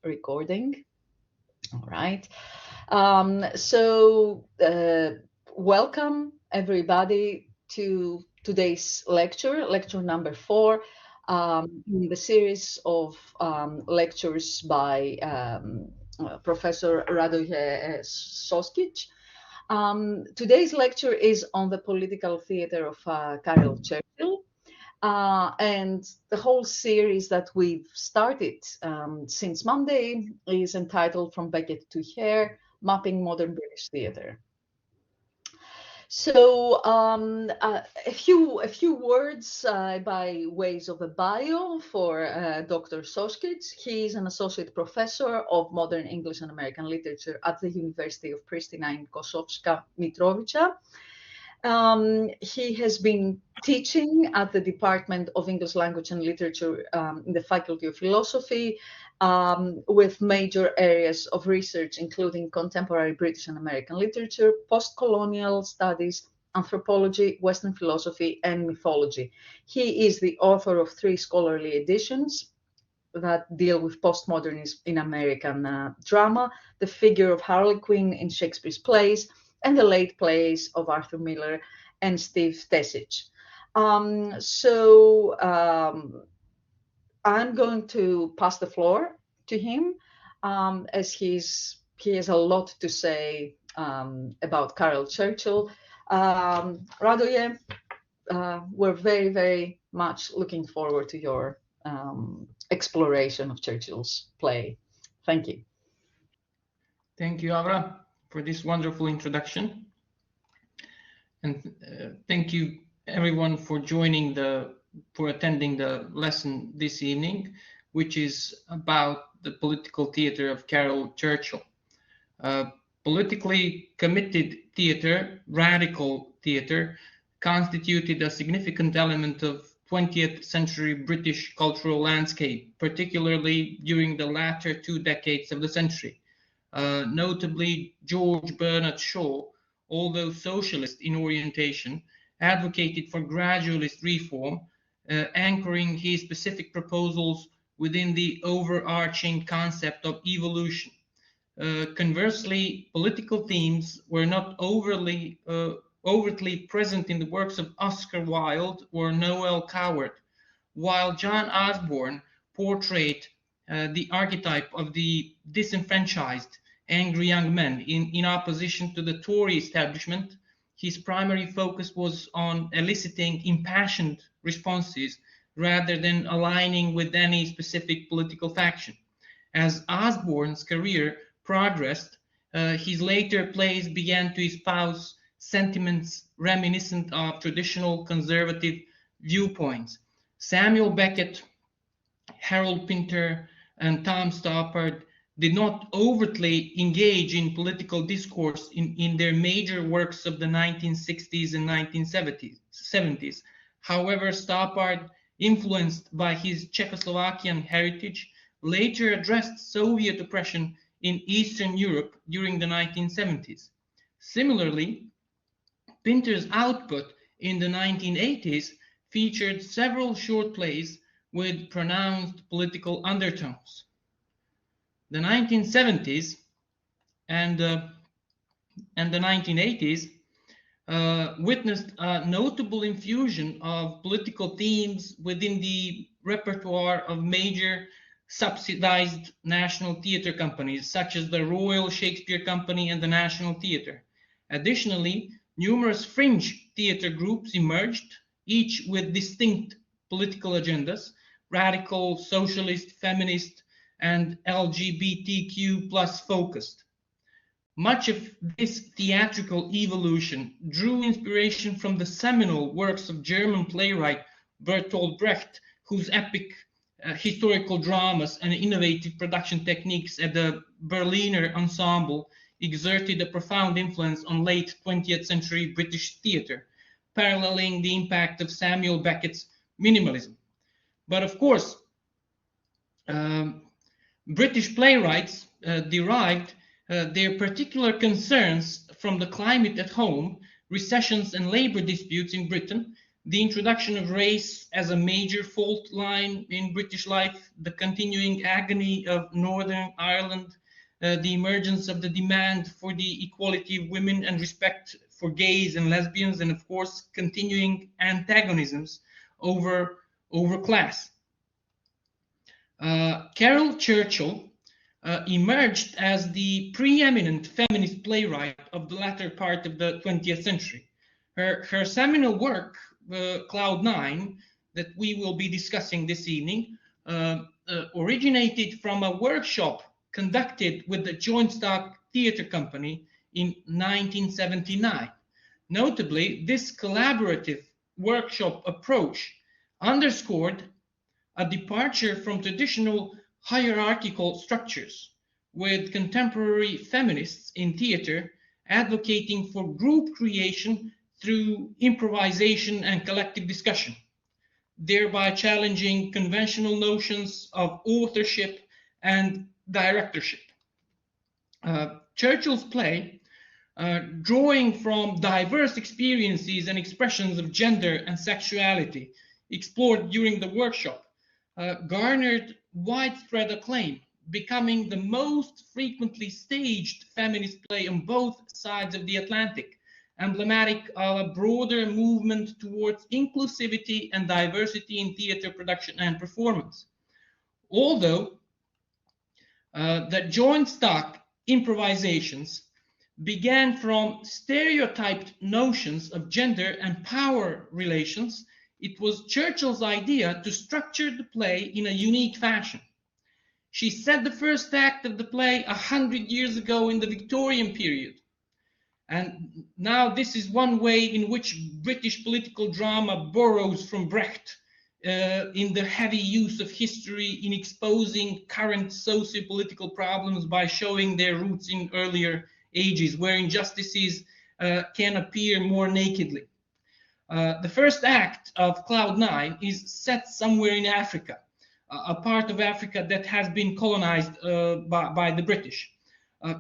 recording. All right. Welcome everybody to today's lecture number 4 in the series of lectures by Professor Radoje Šoškić. Today's lecture is on the political theater of Caryl Churchill. And the whole series that we've started since Monday is entitled From Beckett to Hare, Mapping Modern British Theatre. So a few words by ways of a bio for Dr. Šoškić. He is an associate professor of modern English and American literature at the University of Priština in Kosovska Mitrovica. He has been teaching at the Department of English Language and Literature in the Faculty of Philosophy with major areas of research including contemporary British and American literature, post-colonial studies, anthropology, Western philosophy, and mythology. He is the author of 3 scholarly editions that deal with postmodernism in American drama, the figure of Harlequin in Shakespeare's plays, and the late plays of Arthur Miller and Steve Tesich. I'm going to pass the floor to him as he has a lot to say about Caryl Churchill. Radoje, we're very, very much looking forward to your exploration of Churchill's play. Thank you. Thank you, Avra, for this wonderful introduction. And thank you everyone for attending the lesson this evening, which is about the political theater of Caryl Churchill. Politically committed theater, radical theater, constituted a significant element of 20th century British cultural landscape, particularly during the latter 2 decades of the century. Notably, George Bernard Shaw, although socialist in orientation, advocated for gradualist reform, anchoring his specific proposals within the overarching concept of evolution. Conversely, political themes were not overtly present in the works of Oscar Wilde or Noel Coward, while John Osborne portrayed the archetype of the disenfranchised, angry young men in opposition to the Tory establishment. His primary focus was on eliciting impassioned responses rather than aligning with any specific political faction. As Osborne's career progressed, his later plays began to espouse sentiments reminiscent of traditional conservative viewpoints. Samuel Beckett, Harold Pinter, and Tom Stoppard did not overtly engage in political discourse in their major works of the 1960s and 1970s. However, Stoppard, influenced by his Czechoslovakian heritage, later addressed Soviet oppression in Eastern Europe during the 1970s. Similarly, Pinter's output in the 1980s featured several short plays with pronounced political undertones. The 1970s and the 1980s witnessed a notable infusion of political themes within the repertoire of major subsidized national theatre companies such as the Royal Shakespeare Company and the National Theatre. Additionally, numerous fringe theatre groups emerged, each with distinct political agendas: radical, socialist, feminist, and LGBTQ+ focused. Much of this theatrical evolution drew inspiration from the seminal works of German playwright Bertolt Brecht, whose epic historical dramas and innovative production techniques at the Berliner Ensemble exerted a profound influence on late 20th century British theatre, paralleling the impact of Samuel Beckett's minimalism. But of course, British playwrights derived their particular concerns from the climate at home, recessions and labor disputes in Britain, the introduction of race as a major fault line in British life, the continuing agony of Northern Ireland, the emergence of the demand for the equality of women and respect for gays and lesbians, and of course, continuing antagonisms over class. Caryl Churchill emerged as the preeminent feminist playwright of the latter part of the 20th century. Her seminal work, Cloud 9, that we will be discussing this evening, originated from a workshop conducted with the Joint Stock Theatre Company in 1979. Notably, this collaborative workshop approach underscored a departure from traditional hierarchical structures, with contemporary feminists in theatre advocating for group creation through improvisation and collective discussion, thereby challenging conventional notions of authorship and directorship. Churchill's play, drawing from diverse experiences and expressions of gender and sexuality explored during the workshop, garnered widespread acclaim, becoming the most frequently staged feminist play on both sides of the Atlantic, emblematic of a broader movement towards inclusivity and diversity in theatre production and performance. Although the joint stock improvisations began from stereotyped notions of gender and power relations, it was Churchill's idea to structure the play in a unique fashion. She set the first act of the play 100 years ago in the Victorian period. And now this is one way in which British political drama borrows from Brecht in the heavy use of history in exposing current socio-political problems by showing their roots in earlier ages, where injustices can appear more nakedly. The first act of Cloud 9 is set somewhere in Africa, a part of Africa that has been colonized by the British.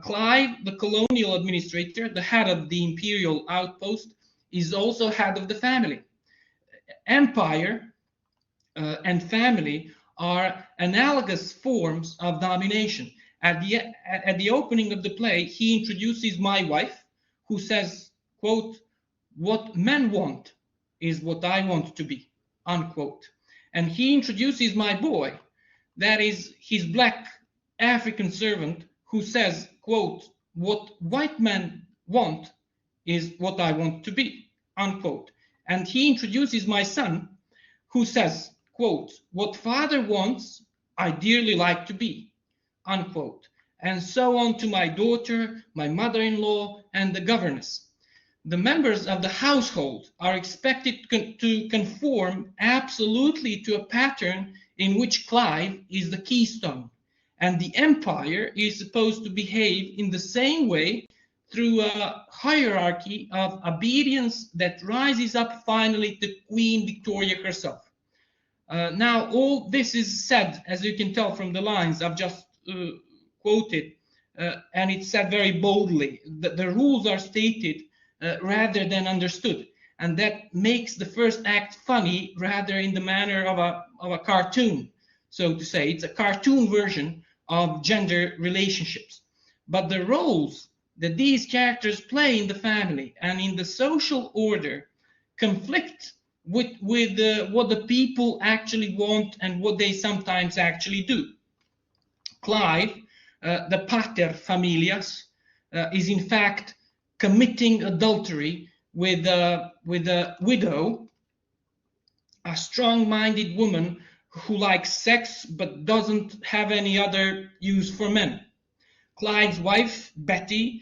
Clive, the colonial administrator, the head of the imperial outpost, is also head of the family. Empire and family are analogous forms of domination. At the opening of the play, he introduces my wife, who says, quote, "What men want is what I want to be," unquote. And he introduces my boy, that is his black African servant, who says, quote, "What white men want is what I want to be," unquote. And he introduces my son, who says, quote, "What father wants, I dearly like to be," unquote. And so on to my daughter, my mother-in-law, and the governess. The members of the household are expected to conform absolutely to a pattern in which Clive is the keystone, and the empire is supposed to behave in the same way through a hierarchy of obedience that rises up finally to Queen Victoria herself. Now, all this is said, as you can tell from the lines I've just quoted, and it's said very boldly. The rules are stated rather than understood, and that makes the first act funny rather in the manner of a cartoon, so to say. It's a cartoon version of gender relationships. But the roles that these characters play in the family and in the social order conflict with what the people actually want and what they sometimes actually do. Clive, the pater familias, is in fact committing adultery with a widow, a strong-minded woman who likes sex but doesn't have any other use for men. Clive's wife, Betty,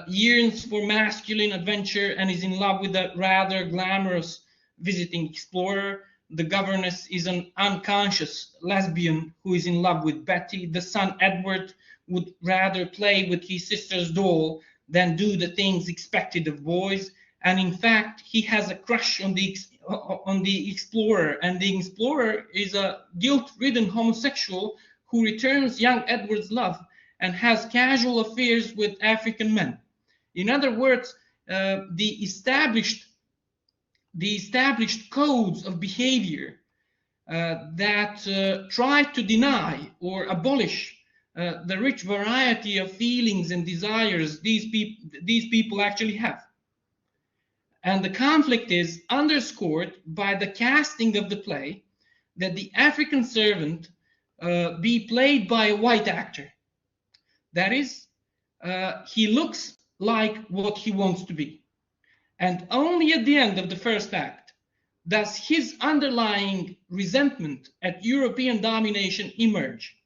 yearns for masculine adventure and is in love with a rather glamorous visiting explorer. The governess is an unconscious lesbian who is in love with Betty. The son, Edward, would rather play with his sister's doll than do the things expected of boys. And in fact, he has a crush on the explorer, and the explorer is a guilt-ridden homosexual who returns young Edward's love and has casual affairs with African men. In other words, the established the established codes of behavior that try to deny or abolish the rich variety of feelings and desires these people actually have. And the conflict is underscored by the casting of the play, that the African servant be played by a white actor. That is, he looks like what he wants to be. And only at the end of the first act does his underlying resentment at European domination emerge.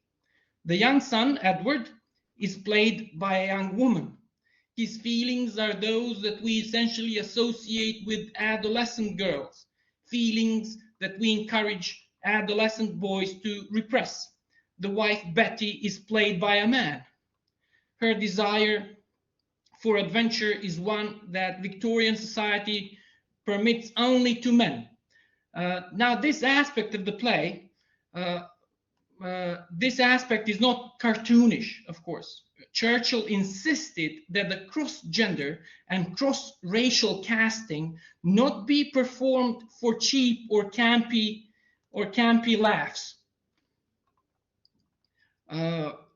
The young son, Edward, is played by a young woman. His feelings are those that we essentially associate with adolescent girls, feelings that we encourage adolescent boys to repress. The wife, Betty, is played by a man. Her desire for adventure is one that Victorian society permits only to men. Now, this aspect of the play, this aspect is not cartoonish, of course. Churchill insisted that the cross-gender and cross-racial casting not be performed for cheap or campy laughs.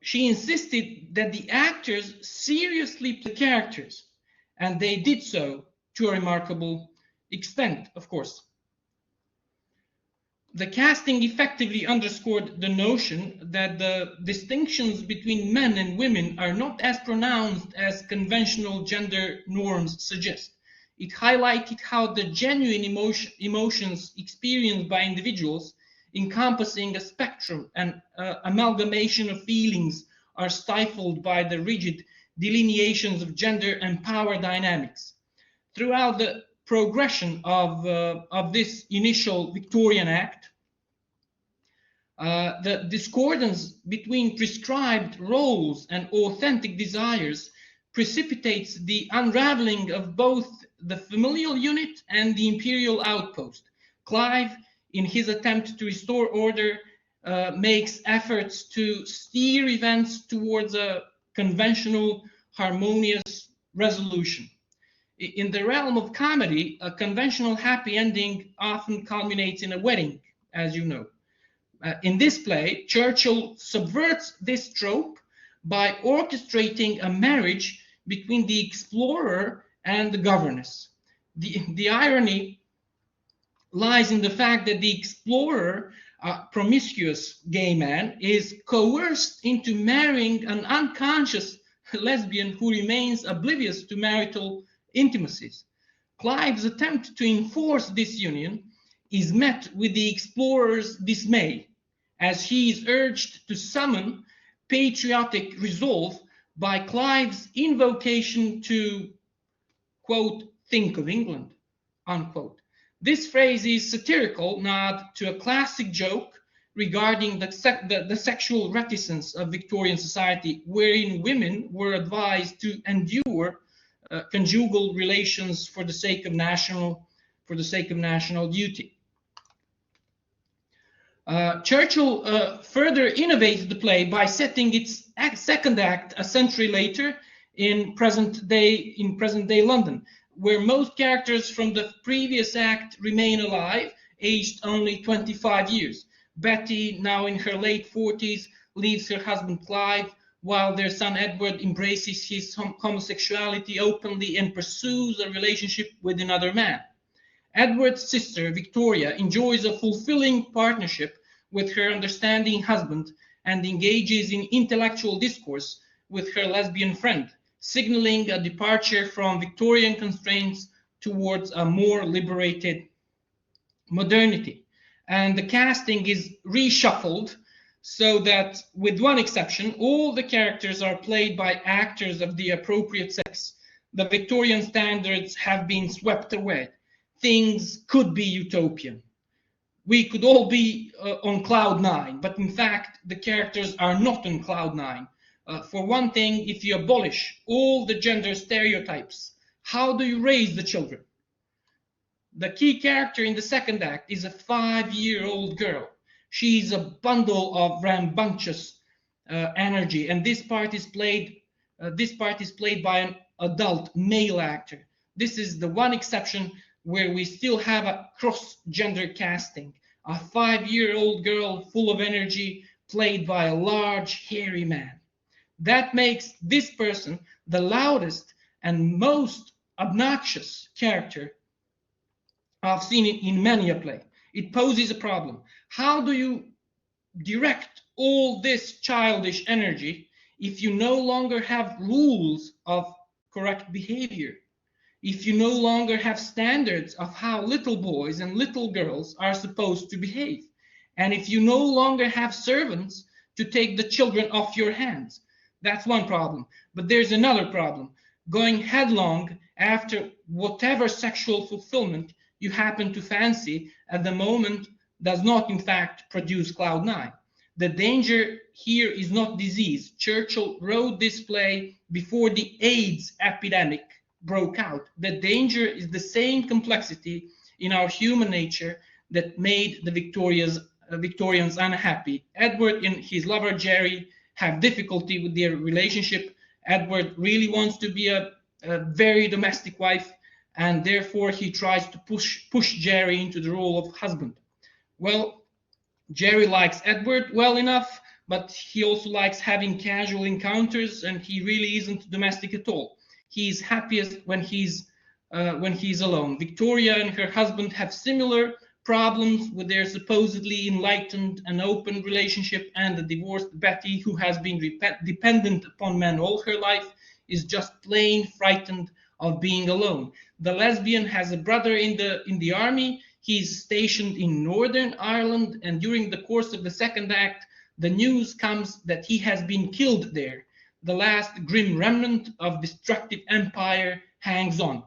She insisted that the actors seriously play characters, and they did so to a remarkable extent, of course. The casting effectively underscored the notion that the distinctions between men and women are not as pronounced as conventional gender norms suggest. It highlighted how the genuine emotions experienced by individuals, encompassing a spectrum and amalgamation of feelings, are stifled by the rigid delineations of gender and power dynamics. Throughout the progression of this initial Victorian act, the discordance between prescribed roles and authentic desires precipitates the unraveling of both the familial unit and the imperial outpost. Clive, in his attempt to restore order, makes efforts to steer events towards a conventional, harmonious resolution. In the realm of comedy, a conventional happy ending often culminates in a wedding, as you know. In this play, Churchill subverts this trope by orchestrating a marriage between the explorer and the governess. The irony lies in the fact that the explorer, a promiscuous gay man, is coerced into marrying an unconscious lesbian who remains oblivious to marital intimacies. Clive's attempt to enforce this union is met with the explorer's dismay, as he is urged to summon patriotic resolve by Clive's invocation to, quote, think of England, unquote. This phrase is satirical nod to a classic joke regarding the sexual reticence of Victorian society, wherein women were advised to endure conjugal relations for the sake of national duty. Churchill further innovated the play by setting its second act a century later in present day London, where most characters from the previous act remain alive, aged only 25 years. Betty, now in her late 40s, leaves her husband Clive, while their son Edward embraces his homosexuality openly and pursues a relationship with another man. Edward's sister, Victoria, enjoys a fulfilling partnership with her understanding husband and engages in intellectual discourse with her lesbian friend, signaling a departure from Victorian constraints towards a more liberated modernity. And the casting is reshuffled so that, with one exception, all the characters are played by actors of the appropriate sex. The Victorian standards have been swept away. Things could be utopian. We could all be on cloud nine, but in fact, the characters are not on cloud nine. For one thing, if you abolish all the gender stereotypes, how do you raise the children? The key character in the second act is a 5-year-old girl. She's a bundle of rambunctious energy, and this part is played by an adult male actor. This is the one exception where we still have a cross-gender casting. A 5-year-old girl full of energy played by a large, hairy man. That makes this person the loudest and most obnoxious character I've seen in many a play. It poses a problem. How do you direct all this childish energy if you no longer have rules of correct behavior? If you no longer have standards of how little boys and little girls are supposed to behave? And if you no longer have servants to take the children off your hands? That's one problem. But there's another problem. Going headlong after whatever sexual fulfillment you happen to fancy at the moment does not in fact produce cloud nine. The danger here is not disease. Churchill wrote this play before the AIDS epidemic broke out. The danger is the same complexity in our human nature that made the Victorians unhappy. Edward and his lover Jerry have difficulty with their relationship. Edward really wants to be a very domestic wife, and therefore he tries to push Jerry into the role of husband. Well, Jerry likes Edward well enough, but he also likes having casual encounters, and he really isn't domestic at all. He's happiest when he's alone. Victoria and her husband have similar problems with their supposedly enlightened and open relationship, and the divorced Betty, who has been dependent upon men all her life, is just plain frightened of being alone. The lesbian has a brother in the army. He's stationed in Northern Ireland, and during the course of the second act, the news comes that he has been killed there. The last grim remnant of destructive empire hangs on.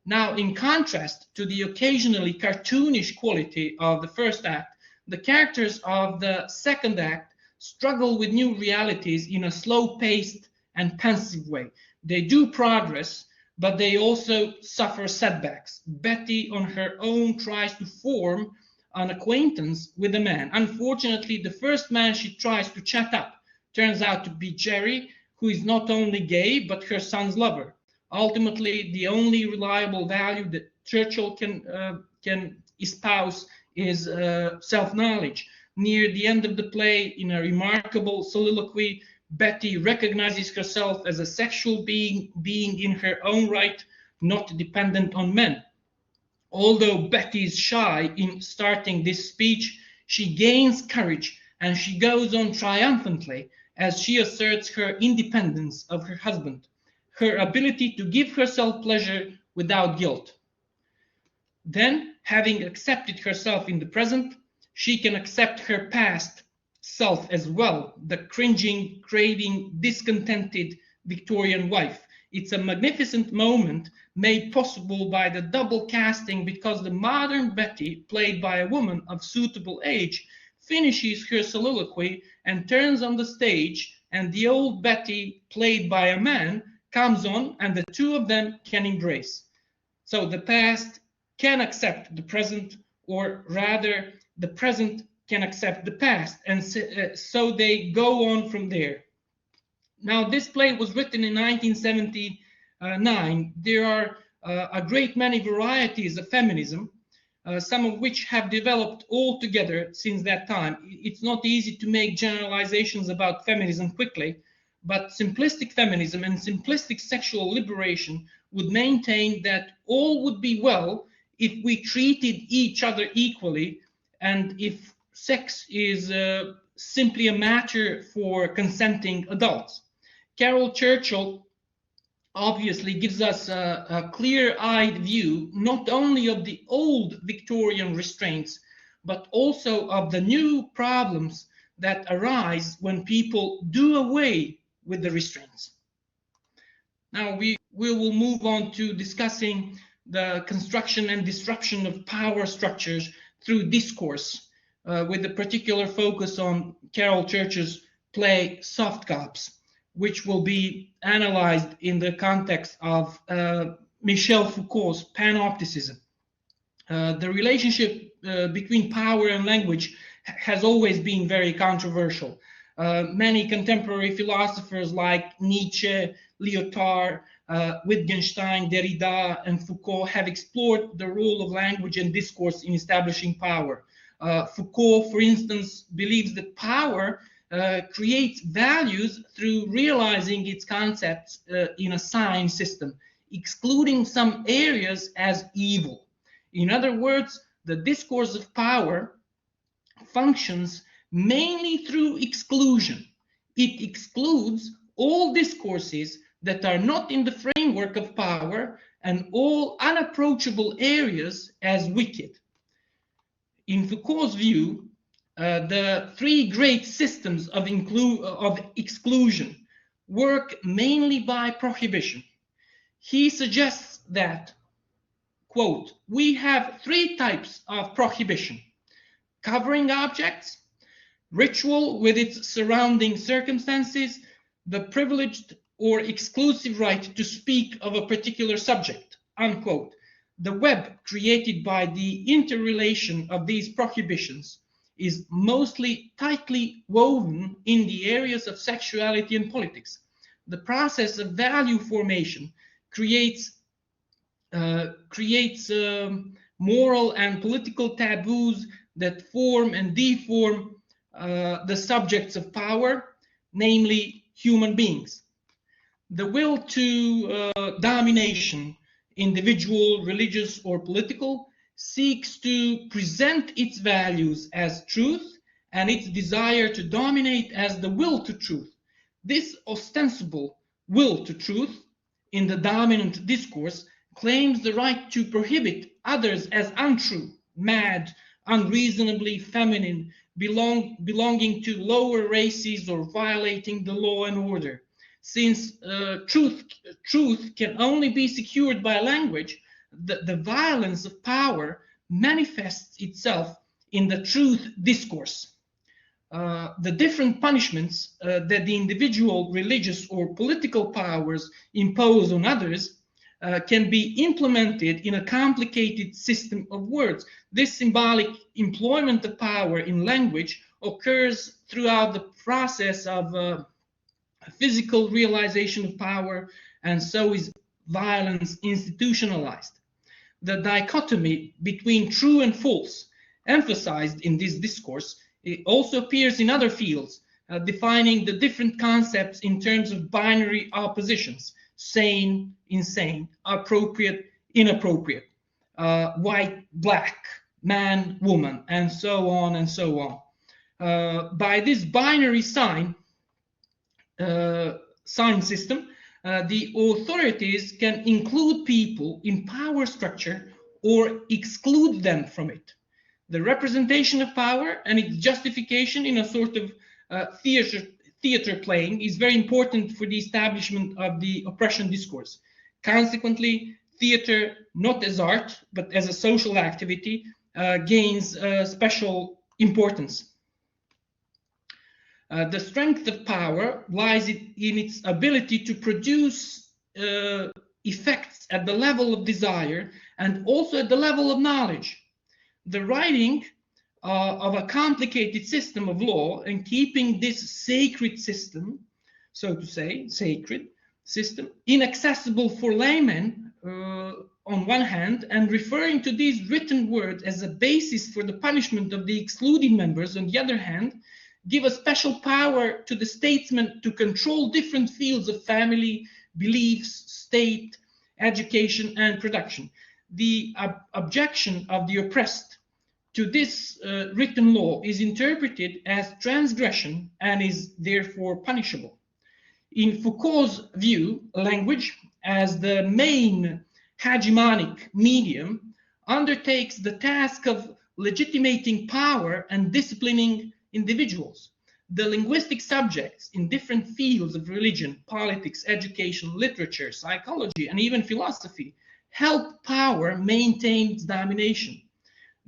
Now, in contrast to the occasionally cartoonish quality of the first act, the characters of the second act struggle with new realities in a slow-paced and pensive way. They do progress, but they also suffer setbacks. Betty, on her own, tries to form an acquaintance with a man. Unfortunately, the first man she tries to chat up turns out to be Jerry, who is not only gay, but her son's lover. Ultimately, the only reliable value that Churchill can espouse is self-knowledge. Near the end of the play, in a remarkable soliloquy, Betty recognizes herself as a sexual being in her own right, not dependent on men. Although Betty is shy in starting this speech, she gains courage and she goes on triumphantly as she asserts her independence of her husband, her ability to give herself pleasure without guilt. Then, having accepted herself in the present, she can accept her past self as well, the cringing, craving, discontented Victorian wife. It's a magnificent moment made possible by the double casting, because the modern Betty, played by a woman of suitable age, finishes her soliloquy and turns on the stage, and the old Betty, played by a man, comes on, and the two of them can embrace. So the past can accept the present, or rather the present can accept the past, and so they go on from there. Now, this play was written in 1979. There are a great many varieties of feminism, some of which have developed all together since that time. It's not easy to make generalizations about feminism quickly, but simplistic feminism and simplistic sexual liberation would maintain that all would be well if we treated each other equally, and if sex is simply a matter for consenting adults. Caryl Churchill obviously gives us a clear-eyed view not only of the old Victorian restraints, but also of the new problems that arise when people do away with the restraints. Now we will move on to discussing the construction and disruption of power structures through discourse, with a particular focus on Caryl Churchill's play Soft Cops, which will be analyzed in the context of Michel Foucault's panopticism. The relationship between power and language has always been very controversial. Many contemporary philosophers like Nietzsche, Lyotard, Wittgenstein, Derrida, and Foucault have explored the role of language and discourse in establishing power. Foucault, for instance, believes that power creates values through realizing its concepts in a sign system, excluding some areas as evil. In other words, the discourse of power functions mainly through exclusion. It excludes all discourses that are not in the framework of power and all unapproachable areas as wicked. In Foucault's view, the three great systems of exclusion work mainly by prohibition. He suggests that, quote, we have three types of prohibition: covering objects, ritual with its surrounding circumstances, the privileged or exclusive right to speak of a particular subject, unquote. The web created by the interrelation of these prohibitions is mostly tightly woven in the areas of sexuality and politics. The process of value formation creates moral and political taboos that form and deform the subjects of power, namely human beings. The will to domination, individual, religious, or political, seeks to present its values as truth and its desire to dominate as the will to truth. This ostensible will to truth in the dominant discourse claims the right to prohibit others as untrue, mad, unreasonably feminine, belonging to lower races, or violating the law and order. Since truth can only be secured by language, the violence of power manifests itself in the truth discourse. The different punishments that the individual, religious, or political powers impose on others can be implemented in a complicated system of words. This symbolic employment of power in language occurs throughout the process of physical realization of power, and so is violence institutionalized. The dichotomy between true and false, emphasized in this discourse, it also appears in other fields, defining the different concepts in terms of binary oppositions: sane, insane, appropriate, inappropriate, white, black, man, woman, and so on and so on. By this binary sign system, the authorities can include people in power structure or exclude them from it. The representation of power and its justification in a sort of theater playing is very important for the establishment of the oppression discourse. Consequently, theater, not as art, but as a social activity, gains special importance. The strength of power lies in its ability to produce effects at the level of desire and also at the level of knowledge. The writing of a complicated system of law and keeping this sacred system, so to say, sacred system, inaccessible for laymen on one hand, and referring to these written words as a basis for the punishment of the excluded members on the other hand, give a special power to the statesman to control different fields of family, beliefs, state, education, and production. The objection of the oppressed to this written law is interpreted as transgression and is therefore punishable. In Foucault's view, language, as the main hegemonic medium, undertakes the task of legitimating power and disciplining individuals. The linguistic subjects in different fields of religion, politics, education, literature, psychology, and even philosophy help power maintain its domination.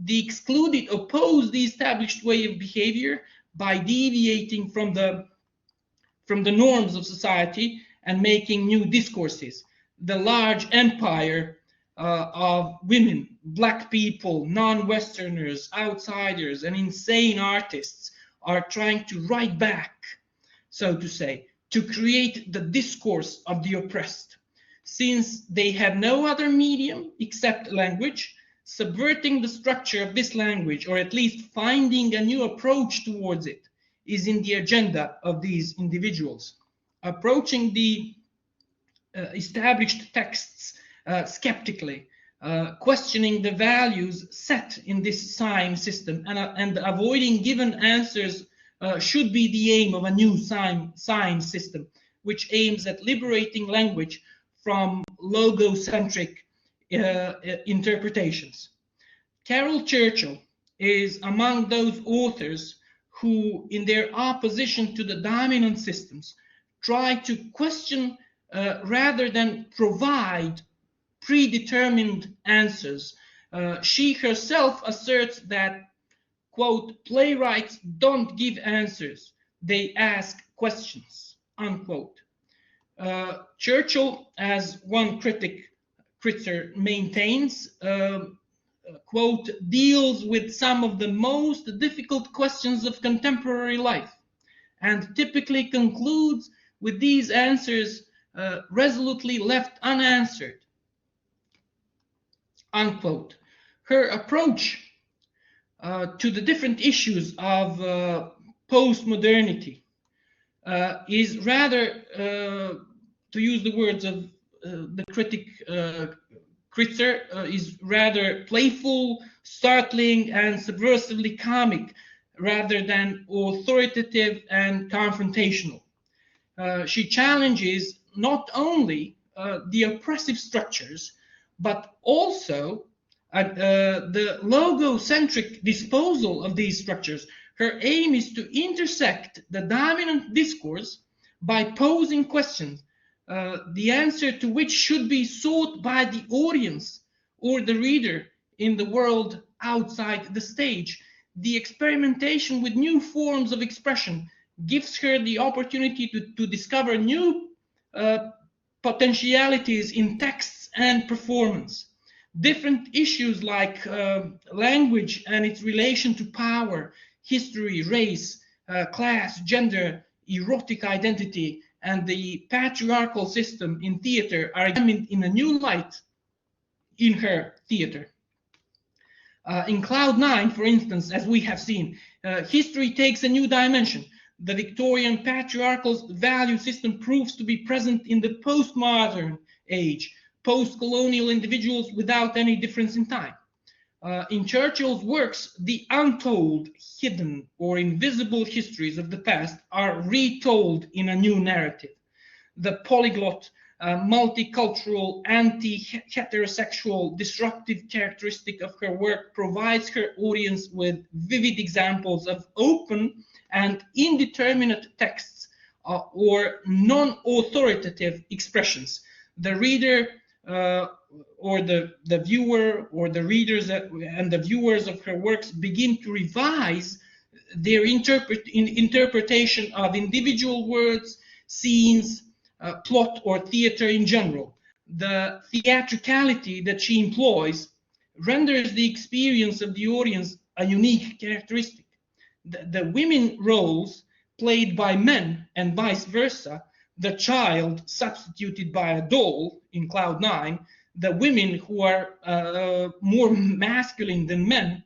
The excluded oppose the established way of behavior by deviating from the norms of society and making new discourses. The large empire of women, black people, non-Westerners, outsiders, and insane artists are trying to write back, so to say, to create the discourse of the oppressed, since they have no other medium except language. Subverting the structure of this language, or at least finding a new approach towards it, is in the agenda of these individuals. Approaching the established texts skeptically, questioning the values set in this sign system, and avoiding given answers should be the aim of a new sign system, which aims at liberating language from logocentric interpretations. Caryl Churchill is among those authors who, in their opposition to the dominant systems, try to question rather than provide predetermined answers. She herself asserts that, quote, playwrights don't give answers, they ask questions, unquote. Churchill, as one critic maintains, quote, deals with some of the most difficult questions of contemporary life, and typically concludes with these answers resolutely left unanswered, unquote. Her approach to the different issues of postmodernity is rather, to use the words of the critic Kritzer, is rather playful, startling, and subversively comic, rather than authoritative and confrontational. She challenges not only the oppressive structures, but also the logocentric disposal of these structures. Her aim is to intersect the dominant discourse by posing questions, the answer to which should be sought by the audience or the reader in the world outside the stage. The experimentation with new forms of expression gives her the opportunity to discover new potentialities in texts and performance. Different issues like language and its relation to power, history, race, class, gender, erotic identity, and the patriarchal system in theater are examined in a new light in her theater. In Cloud 9, for instance, as we have seen, history takes a new dimension. The Victorian patriarchal value system proves to be present in the postmodern age, post-colonial individuals without any difference in time. In Churchill's works, the untold, hidden, or invisible histories of the past are retold in a new narrative. The polyglot, multicultural, anti-heterosexual, disruptive characteristic of her work provides her audience with vivid examples of open and indeterminate texts or non-authoritative expressions. The reader or the viewer or the readers and the viewers of her works begin to revise their interpretation of individual words, scenes, plot, or theater in general. The theatricality that she employs renders the experience of the audience a unique characteristic. The women roles played by men and vice versa, the child substituted by a doll in Cloud 9, the women who are more masculine than men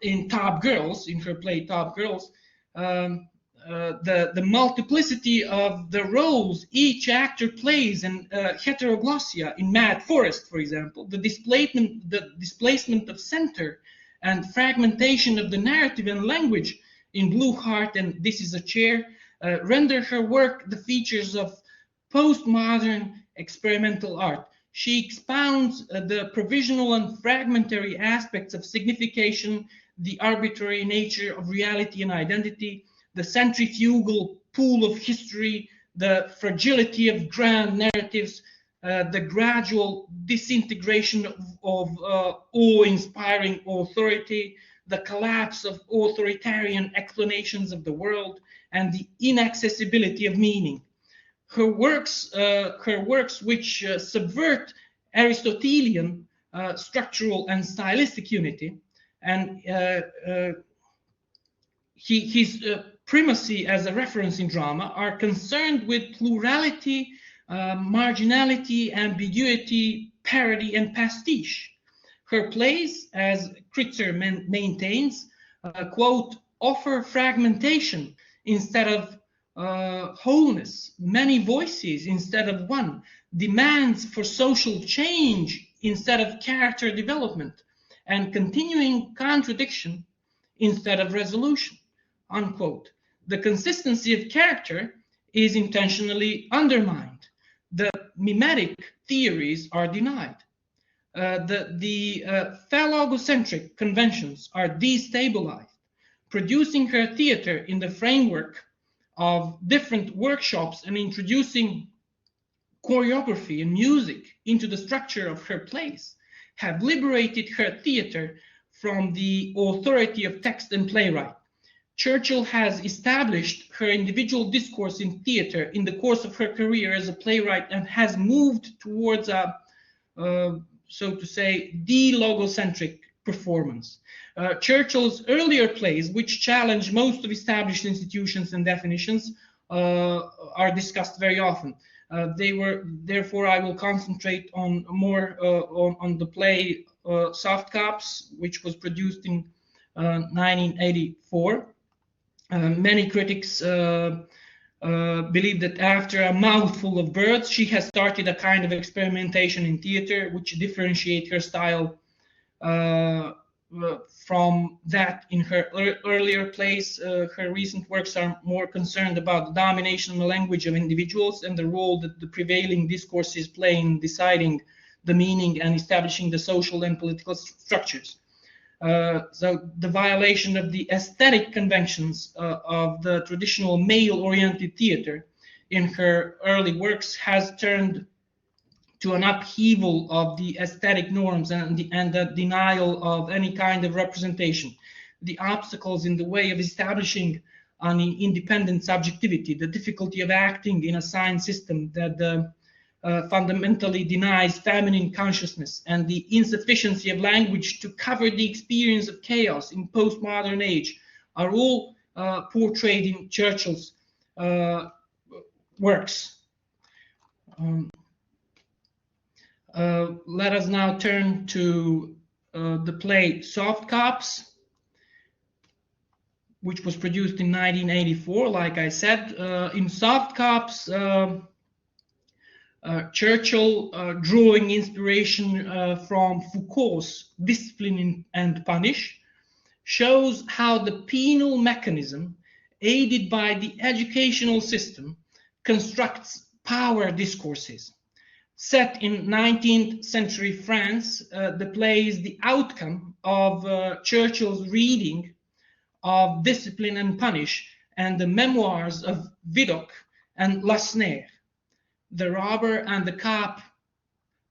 in Top Girls, in her play Top Girls, the multiplicity of the roles each actor plays, and heteroglossia in Mad Forest, for example, the displacement of center and fragmentation of the narrative and language in Blue Heart and This Is a Chair, render her work the features of postmodern experimental art. She expounds the provisional and fragmentary aspects of signification, the arbitrary nature of reality and identity, the centrifugal pool of history, the fragility of grand narratives, the gradual disintegration of awe-inspiring authority, the collapse of authoritarian explanations of the world, and the inaccessibility of meaning. Her works which subvert Aristotelian structural and stylistic unity, and his primacy as a reference in drama are concerned with plurality, marginality, ambiguity, parody, and pastiche. Her plays, as Kritzer maintains, quote, offer fragmentation instead of wholeness, many voices instead of one, demands for social change instead of character development, and continuing contradiction instead of resolution, unquote. The consistency of character is intentionally undermined. The mimetic theories are denied. The phallogocentric conventions are destabilized. Producing her theater in the framework of different workshops and introducing choreography and music into the structure of her plays have liberated her theater from the authority of text and playwright. Churchill has established her individual discourse in theater in the course of her career as a playwright and has moved towards a, so to say, de-logocentric performance. Churchill's earlier plays, which challenge most of established institutions and definitions, are discussed very often. Therefore, I will concentrate on more on the play Soft Cops, which was produced in 1984. Many critics believe that after A Mouthful of Birds, she has started a kind of experimentation in theater, which differentiate her style from that in her earlier plays. Her recent works are more concerned about the domination of the language of individuals and the role that the prevailing discourses play in deciding the meaning and establishing the social and political structures. So the violation of the aesthetic conventions of the traditional male-oriented theater in her early works has turned to an upheaval of the aesthetic norms and the denial of any kind of representation. The obstacles in the way of establishing an independent subjectivity, the difficulty of acting in a sign system that fundamentally denies feminine consciousness, and the insufficiency of language to cover the experience of chaos in postmodern age are all portrayed in Churchill's works. Let us now turn to the play Soft Cops, which was produced in 1984, like I said. In Soft Cops, Churchill, drawing inspiration from Foucault's Discipline and Punish, shows how the penal mechanism, aided by the educational system, constructs power discourses. Set in 19th century France, the play is the outcome of Churchill's reading of Discipline and Punish and the memoirs of Vidocq and Lasnaire, the robber and the cop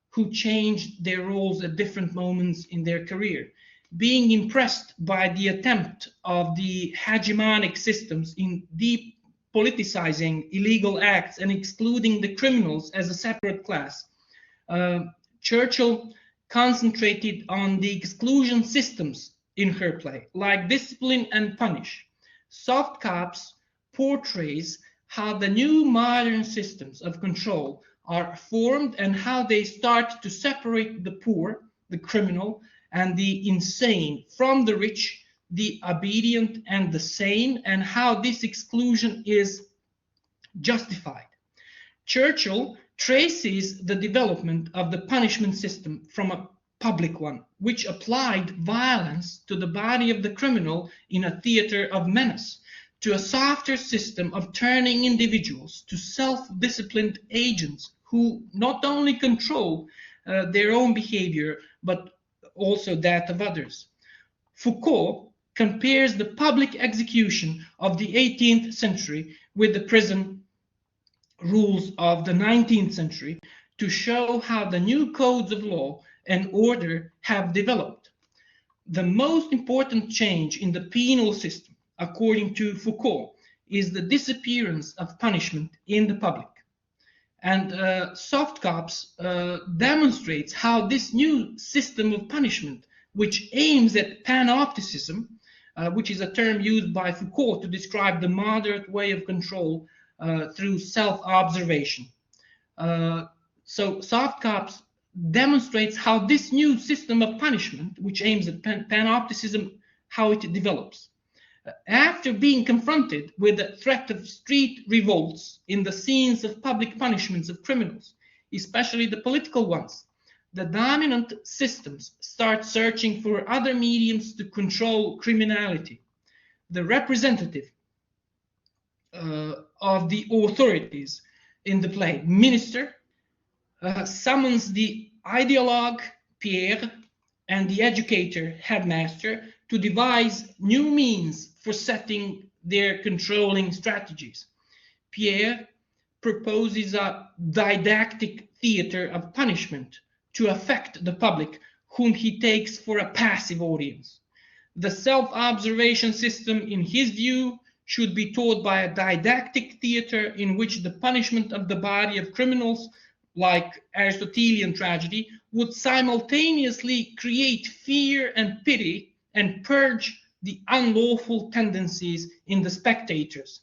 who changed their roles at different moments in their career. Being impressed by the attempt of the hegemonic systems in depoliticizing illegal acts and excluding the criminals as a separate class, Churchill concentrated on the exclusion systems in her play, like Discipline and Punish. Soft Cops portrays how the new modern systems of control are formed and how they start to separate the poor, the criminal, and the insane from the rich, the obedient, and the sane, and how this exclusion is justified. Churchill traces the development of the punishment system from a public one, which applied violence to the body of the criminal in a theater of menace, to a softer system of turning individuals to self-disciplined agents who not only control their own behavior, but also that of others. Foucault compares the public execution of the 18th century with the prison rules of the 19th century to show how the new codes of law and order have developed. The most important change in the penal system, according to Foucault, is the disappearance of punishment in the public. And Soft Cops demonstrates how this new system of punishment, which aims at panopticism, which is a term used by Foucault to describe the moderate way of control through self-observation. So soft cops demonstrates how this new system of punishment, which aims at panopticism, how it develops. After being confronted with the threat of street revolts in the scenes of public punishments of criminals, especially the political ones, the dominant systems start searching for other mediums to control criminality. The representative of the authorities in the play, minister, summons the ideologue, Pierre, and the educator, headmaster, to devise new means for setting their controlling strategies. Pierre proposes a didactic theater of punishment to affect the public, whom he takes for a passive audience. The self-observation system, in his view, should be taught by a didactic theater in which the punishment of the body of criminals, like Aristotelian tragedy, would simultaneously create fear and pity and purge the unlawful tendencies in the spectators.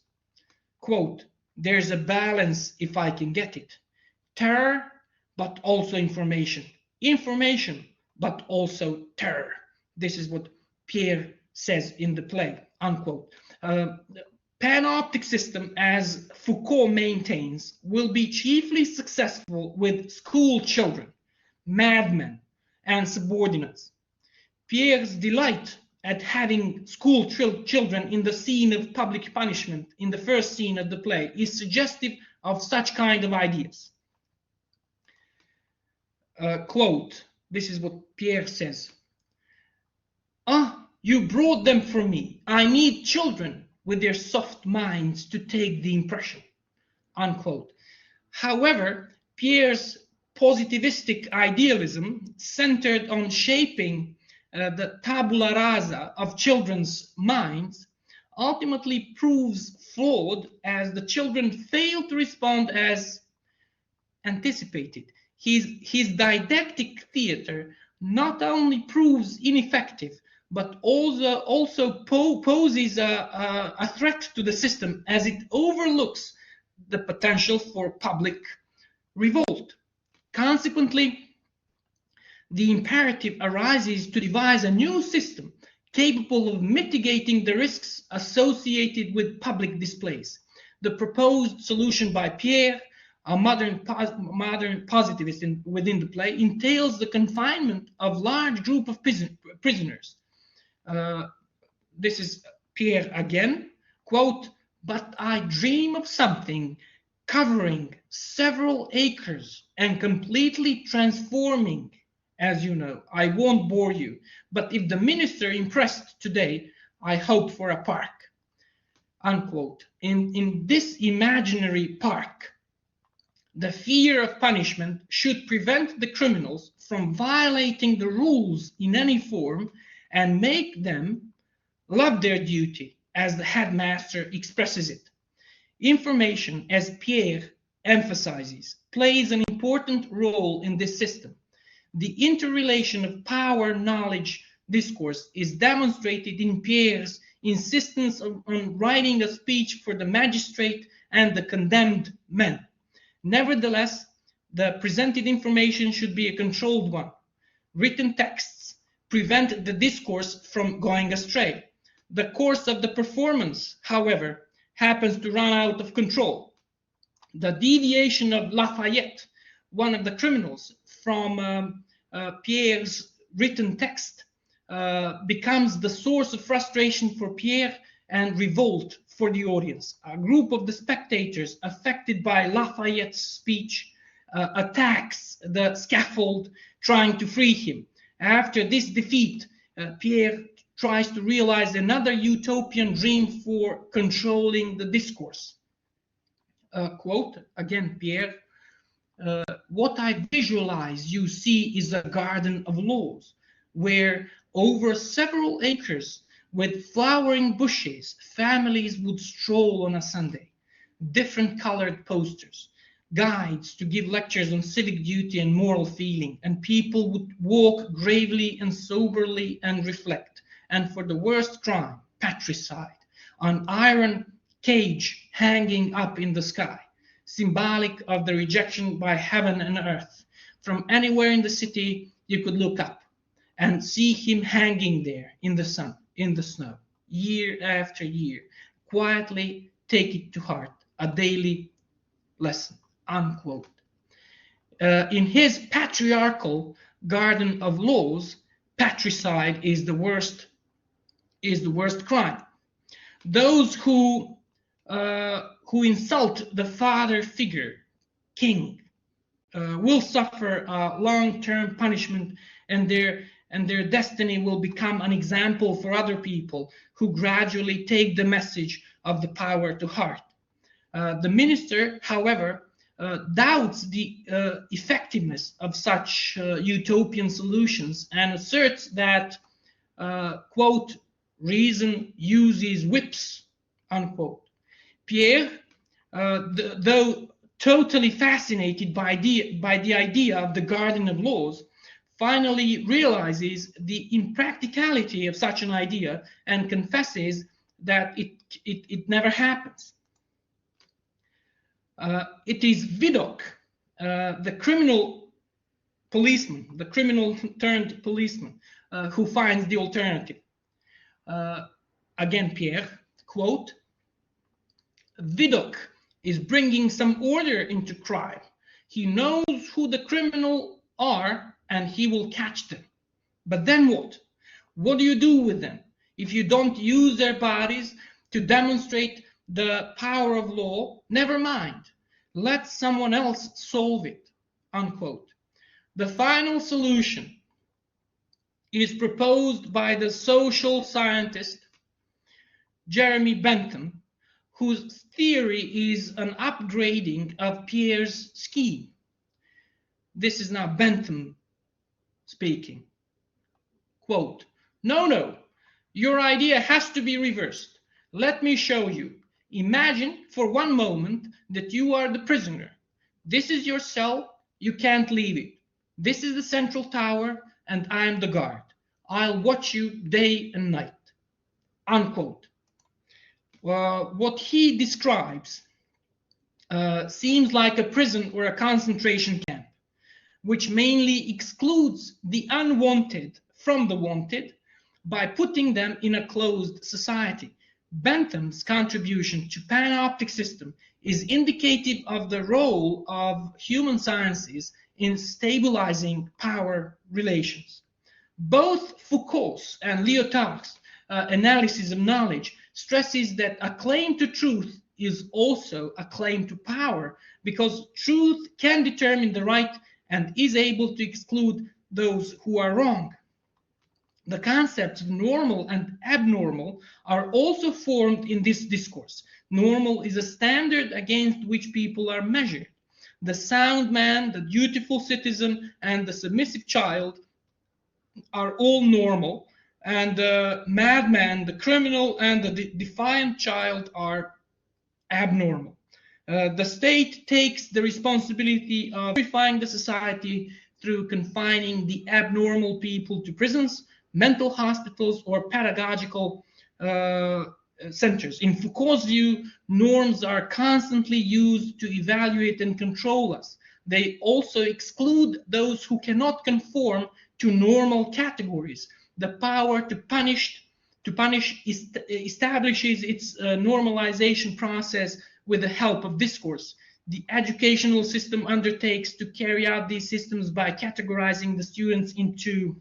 Quote, "There's a balance if I can get it. Terror, but also information. Information, but also terror." This is what Pierre says in the play, unquote. Panoptic system, as Foucault maintains, will be chiefly successful with school children, madmen, and subordinates. Pierre's delight at having school children in the scene of public punishment in the first scene of the play is suggestive of such kind of ideas. Quote, this is what Pierre says. "Ah, you brought them for me. I need children with their soft minds to take the impression," unquote. However, Pierre's positivistic idealism, centered on shaping the tabula rasa of children's minds, ultimately proves flawed as the children fail to respond as anticipated. His didactic theater not only proves ineffective, but also poses a threat to the system, as it overlooks the potential for public revolt. Consequently, the imperative arises to devise a new system capable of mitigating the risks associated with public displays. The proposed solution by Pierre, a modern positivist within the play, entails the confinement of large group of prisoners. This is Pierre again, quote, "But I dream of something covering several acres and completely transforming, as you know. I won't bore you, but if the minister impressed today, I hope for a park," unquote. In this imaginary park, the fear of punishment should prevent the criminals from violating the rules in any form and make them love their duty, as the headmaster expresses it. Information, as Pierre emphasizes, plays an important role in this system. The interrelation of power, knowledge, discourse is demonstrated in Pierre's insistence on writing a speech for the magistrate and the condemned men. Nevertheless, the presented information should be a controlled one. Written texts prevent the discourse from going astray. The course of the performance, however, happens to run out of control. The deviation of Lafayette, one of the criminals, from Pierre's written text becomes the source of frustration for Pierre and revolt for the audience. A group of the spectators affected by Lafayette's speech attacks the scaffold, trying to free him. After this defeat, Pierre tries to realize another utopian dream for controlling the discourse. Quote, again, Pierre, "What I visualize, you see, is a garden of laws, where over several acres with flowering bushes, families would stroll on a Sunday. Different colored posters, guides to give lectures on civic duty and moral feeling, and people would walk gravely and soberly and reflect. And for the worst crime, patricide, an iron cage hanging up in the sky, symbolic of the rejection by heaven and earth. From anywhere in the city, you could look up and see him hanging there in the sun, in the snow, year after year, quietly take it to heart, a daily lesson, unquote. In his patriarchal garden of laws, patricide is the worst crime. Those who insult the father figure, king, will suffer a long-term punishment, and their destiny will become an example for other people who gradually take the message of the power to heart. The minister, however, doubts the effectiveness of such utopian solutions and asserts that, quote, reason uses whips, unquote. Pierre, though totally fascinated by the idea of the garden of laws, finally realizes the impracticality of such an idea and confesses that it never happens. It is Vidocq, the criminal policeman, the criminal turned policeman, who finds the alternative. Again, Pierre, quote, Vidocq is bringing some order into crime. He knows who the criminal are and he will catch them. But then what? What do you do with them if you don't use their bodies to demonstrate the power of law? Never mind. Let someone else solve it, unquote. The final solution is proposed by the social scientist Jeremy Bentham, whose theory is an upgrading of Pierre's scheme. This is now Bentham speaking. Quote, no, your idea has to be reversed. Let me show you. Imagine for one moment that you are the prisoner. This is your cell. You can't leave it. This is the central tower, and I am the guard. I'll watch you day and night, unquote. What he describes seems like a prison or a concentration camp, which mainly excludes the unwanted from the wanted by putting them in a closed society. Bentham's contribution to panoptic system is indicative of the role of human sciences in stabilizing power relations. Both Foucault's and Lyotard's analysis of knowledge stresses that a claim to truth is also a claim to power, because truth can determine the right and is able to exclude those who are wrong. The concepts of normal and abnormal are also formed in this discourse. Normal is a standard against which people are measured. The sound man, the dutiful citizen, and the submissive child are all normal, and the madman, the criminal, and the defiant child are abnormal. The state takes the responsibility of purifying the society through confining the abnormal people to prisons, mental hospitals, or pedagogical centers. In Foucault's view, norms are constantly used to evaluate and control us. They also exclude those who cannot conform to normal categories. The power to punish establishes its normalization process with the help of discourse. The educational system undertakes to carry out these systems by categorizing the students into,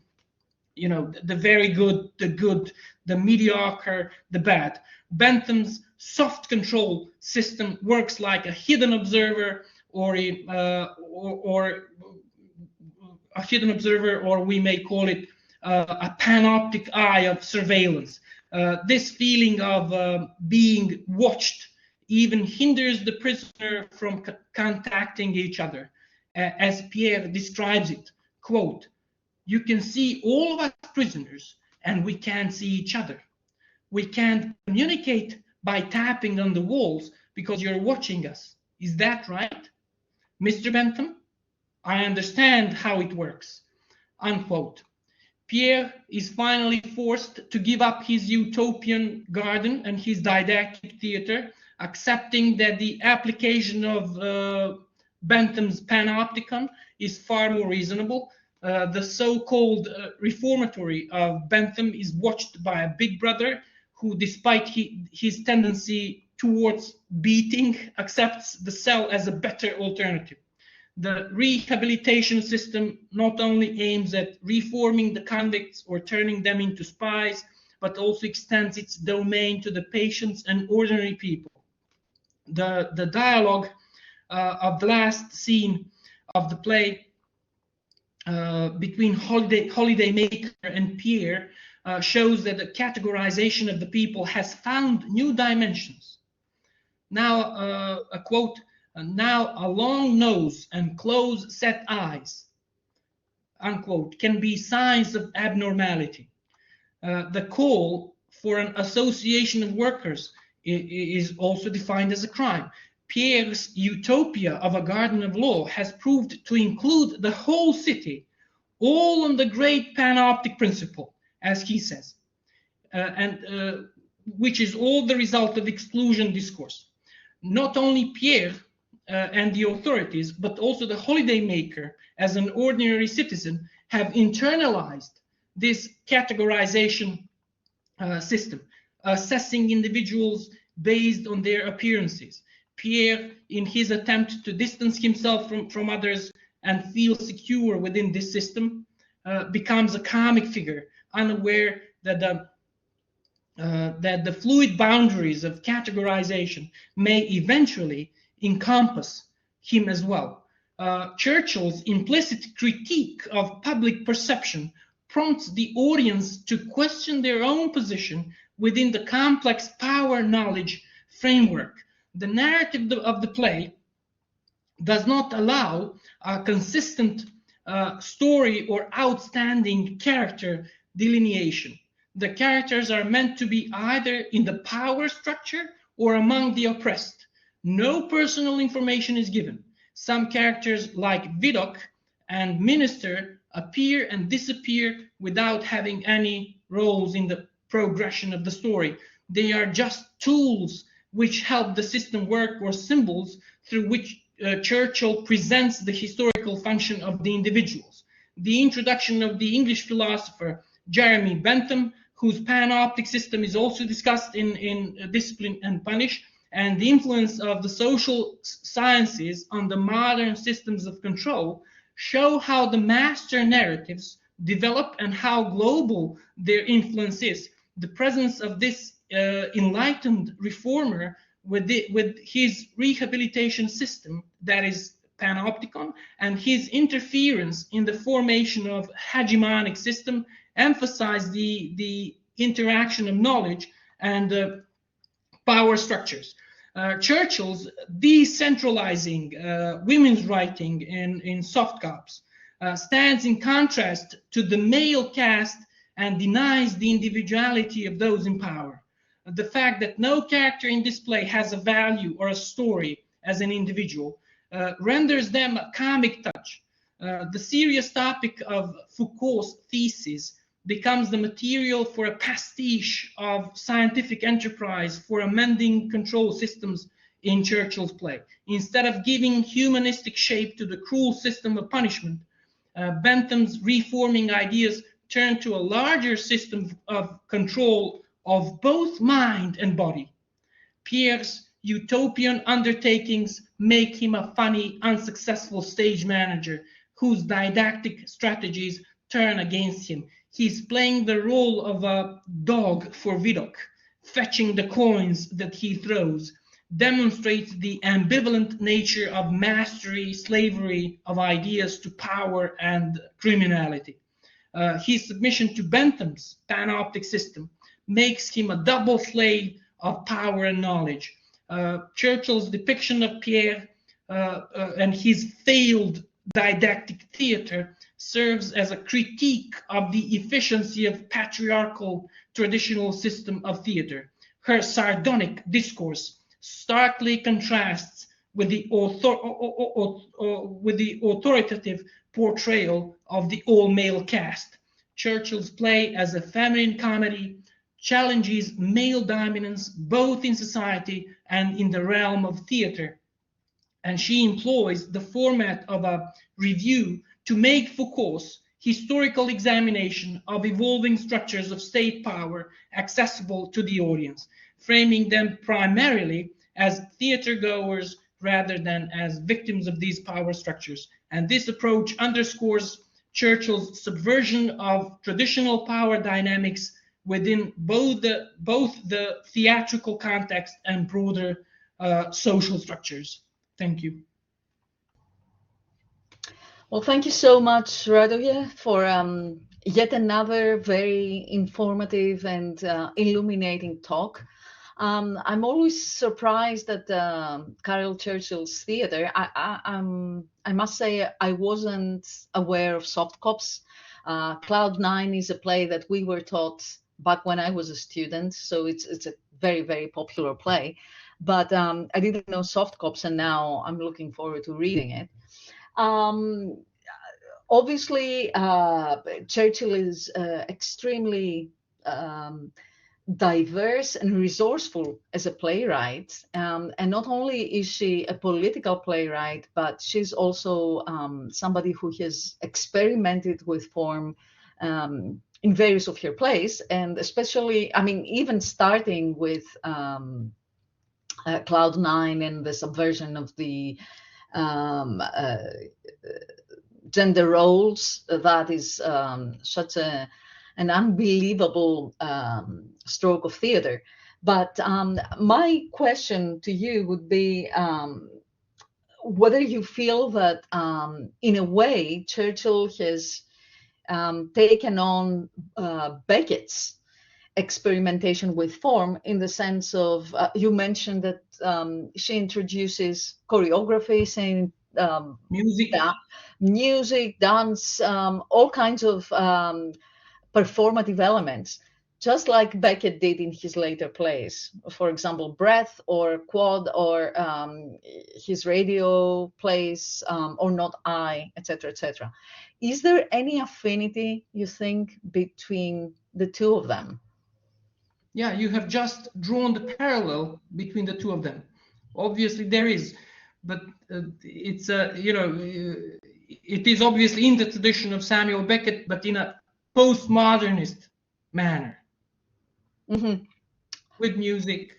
the very good, the mediocre, the bad. Bentham's soft control system works like a hidden observer, or we may call it a panoptic eye of surveillance. This feeling of being watched even hinders the prisoner from contacting each other. As Pierre describes it, quote, you can see all of us prisoners and we can't see each other. We can't communicate by tapping on the walls because you're watching us. Is that right? Mr. Bentham, I understand how it works, unquote. Pierre is finally forced to give up his utopian garden and his didactic theater, accepting that the application of Bentham's panopticon is far more reasonable. The so-called reformatory of Bentham is watched by a big brother who, despite his tendency towards beating, accepts the cell as a better alternative. The rehabilitation system not only aims at reforming the convicts or turning them into spies, but also extends its domain to the patients and ordinary people. The dialogue of the last scene of the play between Holidaymaker and Pierre shows that the categorization of the people has found new dimensions. Now, a quote, "Now a long nose and close-set eyes," unquote, can be signs of abnormality. The call for an association of workers is also defined as a crime. Pierre's utopia of a garden of law has proved to include the whole city, all on the great panoptic principle, as he says, which is all the result of exclusion discourse. Not only Pierre and the authorities, but also the holidaymaker as an ordinary citizen have internalized this categorization system, assessing individuals based on their appearances. Pierre, in his attempt to distance himself from others and feel secure within this system, becomes a comic figure, unaware that the fluid boundaries of categorization may eventually encompass him as well. Churchill's implicit critique of public perception prompts the audience to question their own position within the complex power-knowledge framework. The narrative of the play does not allow a consistent story or outstanding character delineation. The characters are meant to be either in the power structure or among the oppressed. No personal information is given. Some characters, like Vidocq and Minister, appear and disappear without having any roles in the progression of the story. They are just tools which help the system work, or symbols through which Churchill presents the historical function of the individuals. The introduction of the English philosopher Jeremy Bentham, whose panoptic system is also discussed in Discipline and Punish, and the influence of the social sciences on the modern systems of control show how the master narratives develop and how global their influence is. The presence of this enlightened reformer with his rehabilitation system, that is panopticon, and his interference in the formation of hegemonic system emphasize the interaction of knowledge and power structures. Churchill's decentralizing women's writing in soft cops stands in contrast to the male caste and denies the individuality of those in power. The fact that no character in this play has a value or a story as an individual renders them a comic touch. The serious topic of Foucault's thesis becomes the material for a pastiche of scientific enterprise for amending control systems in Churchill's play. Instead of giving humanistic shape to the cruel system of punishment, Bentham's reforming ideas turn to a larger system of control of both mind and body. Pierre's utopian undertakings make him a funny, unsuccessful stage manager whose didactic strategies turn against him. He's playing the role of a dog for Vidocq, fetching the coins that he throws, demonstrates the ambivalent nature of mastery, slavery of ideas to power and criminality. His submission to Bentham's panoptic system makes him a double slave of power and knowledge. Churchill's depiction of Pierre and his failed didactic theater serves as a critique of the efficiency of patriarchal traditional system of theater. Her sardonic discourse starkly contrasts with the authoritative portrayal of the all-male cast. Churchill's play as a feminine comedy challenges male dominance both in society and in the realm of theater. And she employs the format of a review to make Foucault's historical examination of evolving structures of state power accessible to the audience, framing them primarily as theater goers rather than as victims of these power structures. And this approach underscores Churchill's subversion of traditional power dynamics within both the theatrical context and broader social structures. Thank you. Well, thank you so much, Radoje, for yet another very informative and illuminating talk. I'm always surprised at Caryl Churchill's theater. I must say I wasn't aware of soft cops. Cloud 9 is a play that we were taught back when I was a student, so it's a very, very popular play. But I didn't know soft cops, and now I'm looking forward to reading it. Obviously, Churchill is extremely diverse and resourceful as a playwright. And not only is she a political playwright, but she's also somebody who has experimented with form in various of her plays. And especially, I mean, even starting with Cloud 9 and the subversion of the gender roles, that is such an unbelievable stroke of theater. But my question to you would be whether you feel that in a way Churchill has taken on Beckett's experimentation with form, in the sense of you mentioned that she introduces choreography, saying music, dance, all kinds of performative elements, just like Beckett did in his later plays. For example, Breath or Quad, or his radio plays, or Not I, etc., etc. Is there any affinity, you think, between the two of them? Yeah, you have just drawn the parallel between the two of them. Obviously, there is, but it's it is obviously in the tradition of Samuel Beckett, but in a postmodernist manner, with music,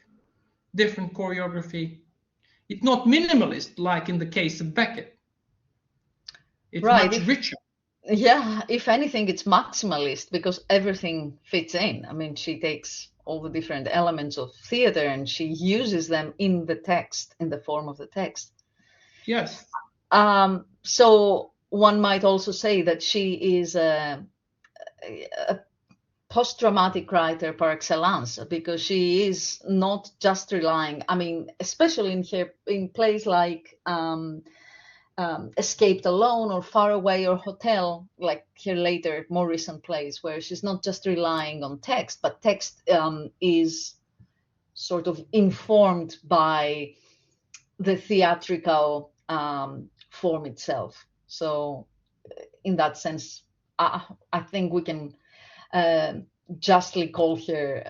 different choreography. It's not minimalist like in the case of Beckett. It's much richer. Yeah, if anything, it's maximalist, because everything fits in. I mean, she takes all the different elements of theater and she uses them in the text, in the form of the text. Yes. So one might also say that she is a post-dramatic writer par excellence, because she is not just relying, I mean, especially in plays like Escaped Alone or Far Away or Hotel, like her later, more recent plays, where she's not just relying on text, but text is sort of informed by the theatrical form itself. So in that sense, I think we can justly call her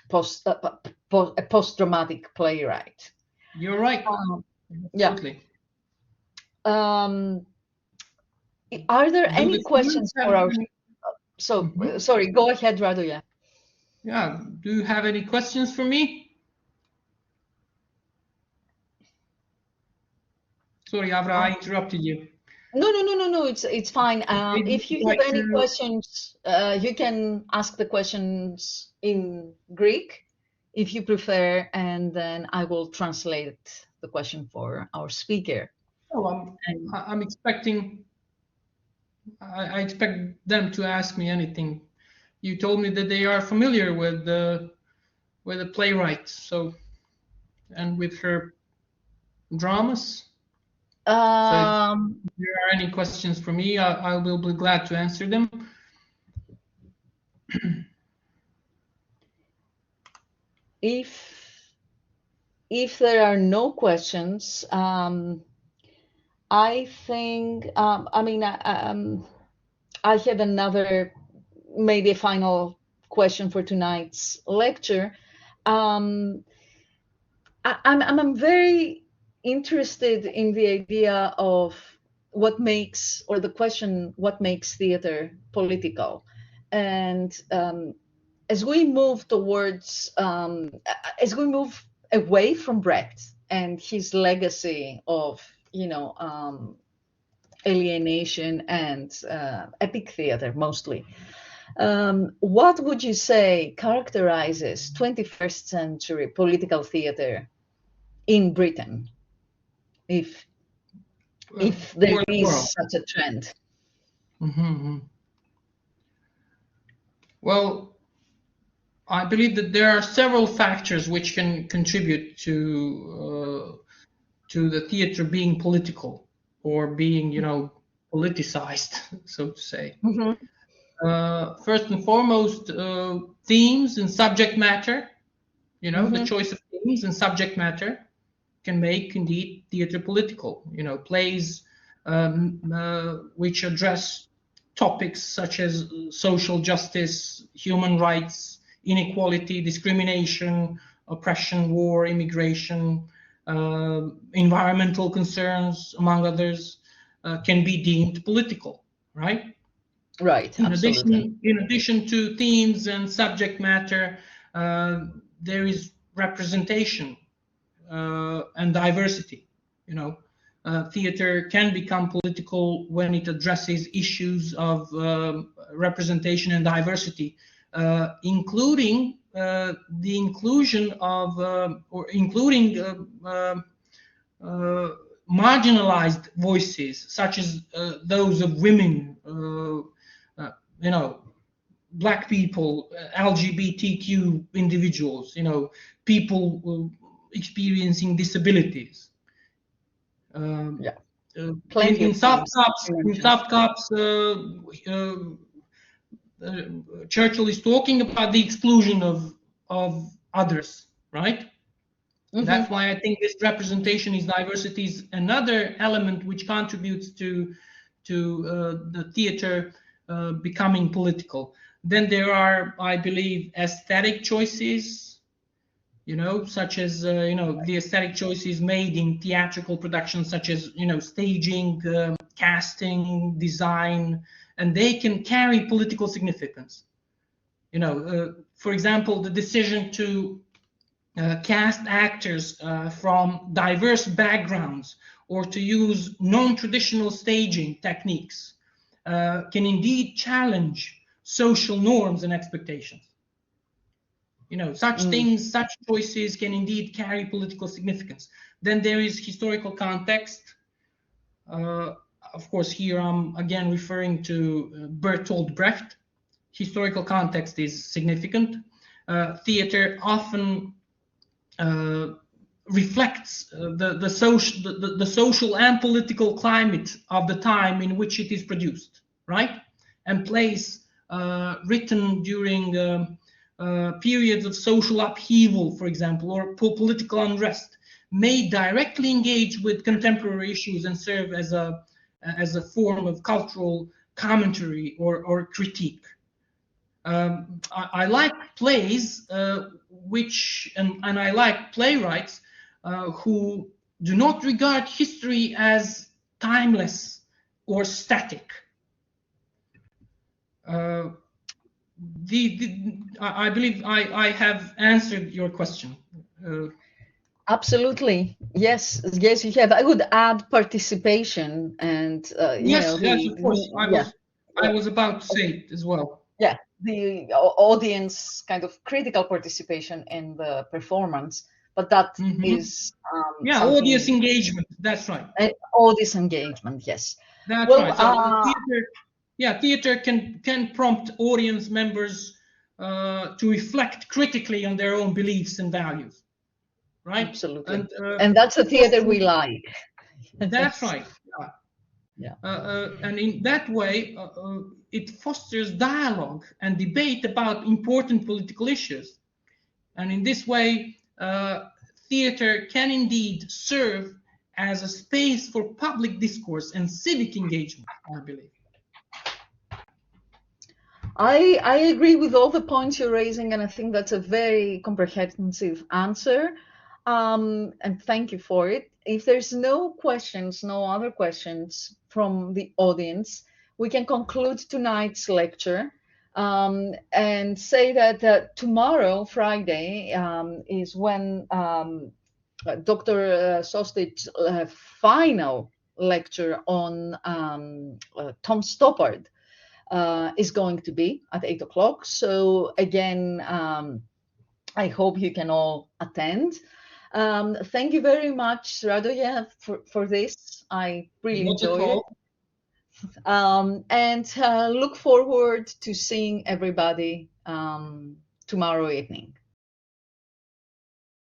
a post-dramatic playwright. You're right. Absolutely. Are there any questions for our? Sorry, go ahead, Radoje. Yeah. Do you have any questions for me? Sorry, Avra, I interrupted you. No. It's fine. If you have any questions, you can ask the questions in Greek, if you prefer, and then I will translate the question for our speaker. Oh, I'm expecting. I expect them to ask me anything. You told me that they are familiar with the playwright, so, and with her dramas. So if there are any questions for me, I will be glad to answer them. If there are no questions, I think, I mean, I have another maybe a final question for tonight's lecture. I'm very interested in the idea of what makes, or the question, what makes theater political? And as we move towards, as we move away from Brecht and his legacy of, alienation and epic theater mostly, what would you say characterizes 21st century political theater in Britain, if there is such a trend? Mm-hmm. Well, I believe that there are several factors which can contribute to the theater being political, or being, politicized, so to say. Mm-hmm. First and foremost, themes and subject matter. Mm-hmm. The choice of themes and subject matter can make indeed theater political. Plays which address topics such as social justice, human rights, inequality, discrimination, oppression, war, immigration, environmental concerns, among others, can be deemed political, right? Right, absolutely. In addition to themes and subject matter, there is representation and diversity. Theater can become political when it addresses issues of representation and diversity, including the inclusion of marginalized voices, such as those of women, Black people, LGBTQ individuals, people experiencing disabilities. In soft cops, Churchill is talking about the exclusion of others, right? Mm-hmm. That's why I think this representation is diversity is another element which contributes to the theater becoming political. Then there are, I believe, aesthetic choices, such as the aesthetic choices made in theatrical productions, such as staging, casting, design, and they can carry political significance. For example, the decision to cast actors from diverse backgrounds, or to use non-traditional staging techniques, can indeed challenge social norms and expectations. Such things, such choices can indeed carry political significance. Then there is historical context. Of course, here I'm again referring to Bertolt Brecht. Historical context is significant. Theater often reflects the social and political climate of the time in which it is produced, right? And plays written during periods of social upheaval, for example, or political unrest, may directly engage with contemporary issues and serve as a form of cultural commentary or critique. I like plays and I like playwrights who do not regard history as timeless or static. I believe I have answered your question. Absolutely, yes, you have. I would add participation and yes, of course. I was about to say it as well. Yeah, the audience kind of critical participation in the performance, but that is audience engagement. That's right. Audience engagement, yes. That's right. So theater can prompt audience members to reflect critically on their own beliefs and values, right? Absolutely. And that's the theater we like. That's right. Yeah. And in that way, it fosters dialogue and debate about important political issues. And in this way, theater can indeed serve as a space for public discourse and civic engagement, I believe. I agree with all the points you're raising, and I think that's a very comprehensive answer. And thank you for it. If there's no questions, no other questions from the audience, we can conclude tonight's lecture and say that tomorrow, Friday, is when Dr. Šoškić's final lecture on Tom Stoppard is going to be at 8 o'clock. So again, I hope you can all attend. Thank you very much, Radoje, for this. I really enjoyed it. And look forward to seeing everybody tomorrow evening.